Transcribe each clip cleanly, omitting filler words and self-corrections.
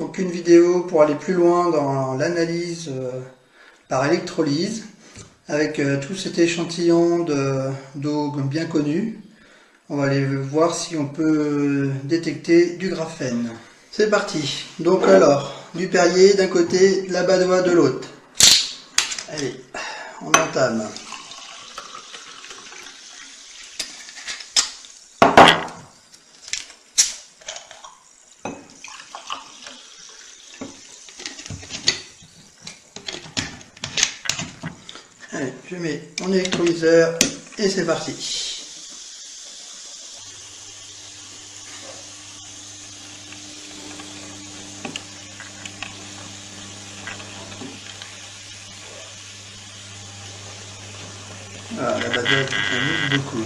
Donc une vidéo pour aller plus loin dans l'analyse par électrolyse avec tout cet échantillon d'eau bien connu. On va aller voir si on peut détecter du graphène. C'est parti. Donc alors, du Perrier d'un côté, la Badoit de l'autre. Allez, on entame. Allez, je mets mon électrolyseur et c'est parti. Voilà, la Badoit on use beaucoup.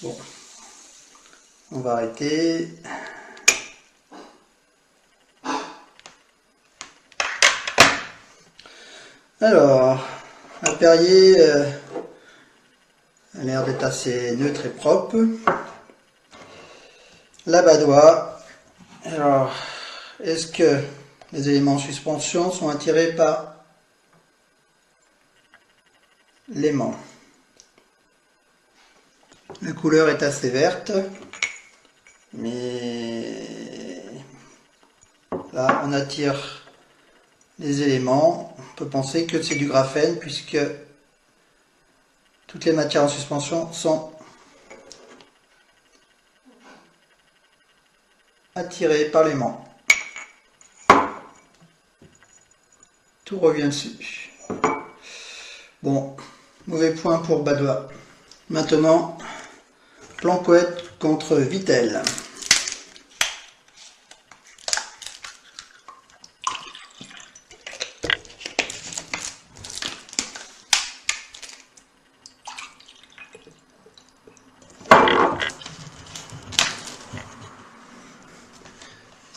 Bon, on va arrêter. Alors, la Perrier a l'air d'être assez neutre et propre. La Badoit, alors, est-ce que les éléments en suspension sont attirés par l'aimant? La couleur est assez verte, mais là on attire les éléments. On peut penser que c'est du graphène puisque toutes les matières en suspension sont attirées par l'aimant. Tout revient dessus. Bon, mauvais point pour Badoit. Maintenant, Planquette contre Vittel.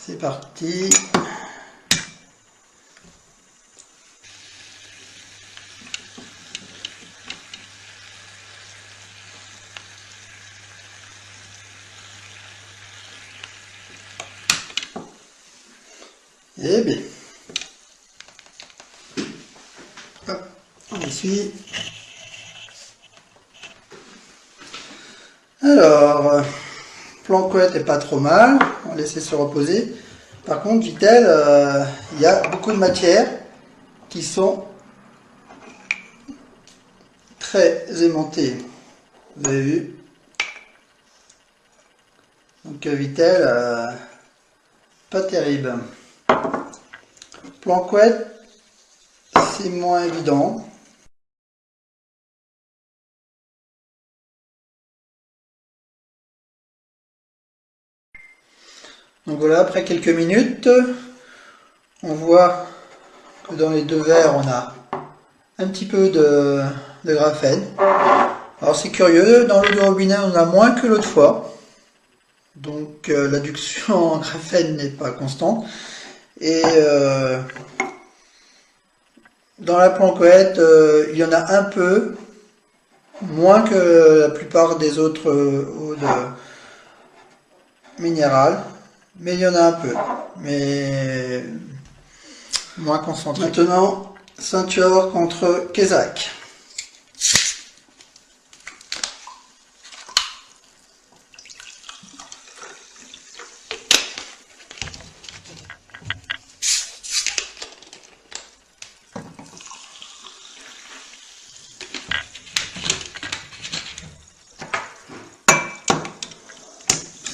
C'est parti. Eh bien, hop, on essuie. Alors, Planquette est pas trop mal, on va laisser se reposer. Par contre, Vittel, il y a beaucoup de matières qui sont très aimantées. Vous avez vu? Donc Vittel, pas terrible. Planquette, c'est moins évident. Donc voilà, après quelques minutes, on voit que dans les deux verres, on a un petit peu de graphène. Alors c'est curieux, dans l'eau du robinet, on a moins que l'autre fois. Donc l'adduction en graphène n'est pas constante. Et dans la Planquette, il y en a un peu, moins que la plupart des autres eaux minérales. Mais il y en a un peu, mais moins concentré. Maintenant, Ceinture contre Kézak.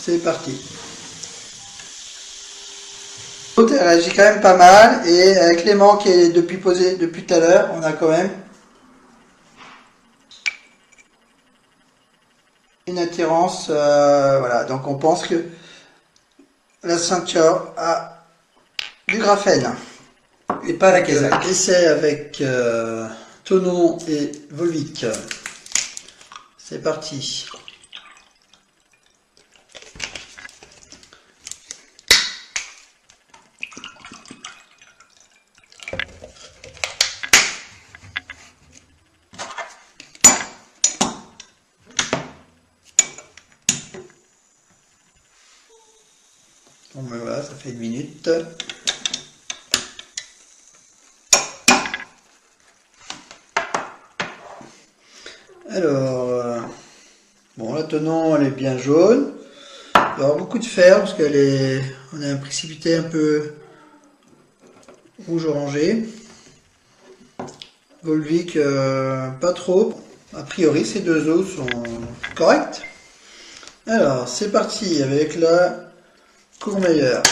C'est parti. Elle réagit quand même pas mal et avec l'aimant qui est posé depuis tout à l'heure, on a quand même une attirance. Voilà, donc on pense que la Ceinture a du graphène et pas la Kézak. Essai avec Tonon et Volvic. C'est parti. Bon ben voilà, ça fait 1 minute. Alors, bon, la tenant elle est bien jaune. Il va y avoir beaucoup de fer parce on a un précipité un peu rouge orangé. Volvic pas trop. A priori ces deux os sont corrects. Alors c'est parti avec la Courmayeur.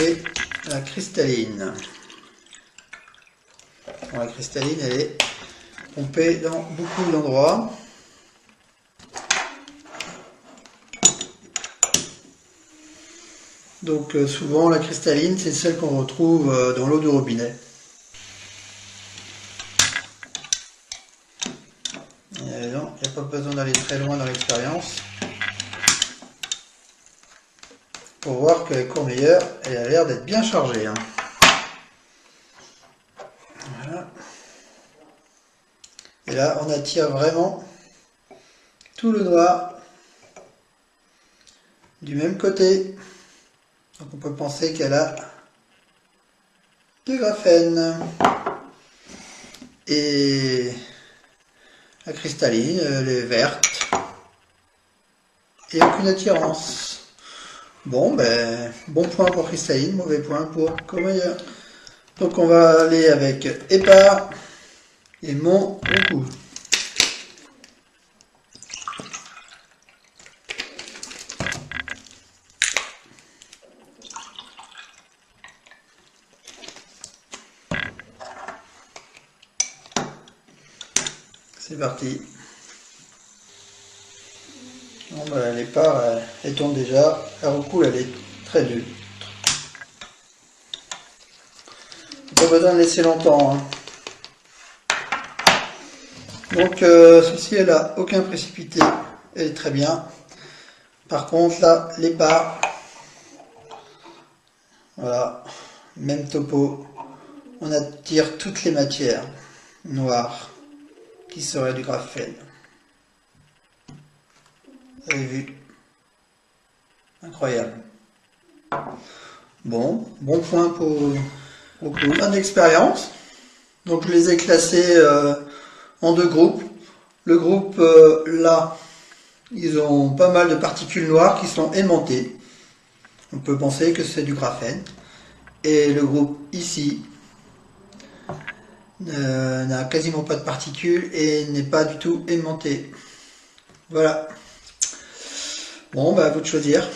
Et la cristalline. Bon, la cristalline elle est pompée dans beaucoup d'endroits. Donc souvent la cristalline c'est celle qu'on retrouve dans l'eau du robinet. Et non, il n'y a pas besoin d'aller très loin dans l'expérience pour voir que la Courmayeur elle a l'air d'être bien chargée. Hein. Voilà. Et là on attire vraiment tout le noir du même côté. Donc on peut penser qu'elle a du graphène. Et la cristalline, elle est verte. Et aucune attirance. Bon, ben, bon point pour cristalline, mauvais point pour Courmayeur. Donc on va aller avec Épars et Montroucoux. C'est parti. Bon, bah, l'Épars, elle tourne déjà. La Roucoux, elle est très dure. Pas besoin de laisser longtemps. Hein. Donc, ceci, elle a aucun précipité. Elle est très bien. Par contre, là, l'Épars, voilà, même topo. On attire toutes les matières noires qui seraient du graphène. Vous avez vu? Incroyable. Bon point pour beaucoup. Fin d'expérience. Donc je les ai classés en deux groupes. Le groupe là, ils ont pas mal de particules noires qui sont aimantées. On peut penser que c'est du graphène. Et le groupe ici n'a quasiment pas de particules et n'est pas du tout aimanté. Voilà. Bon, bah à vous de choisir.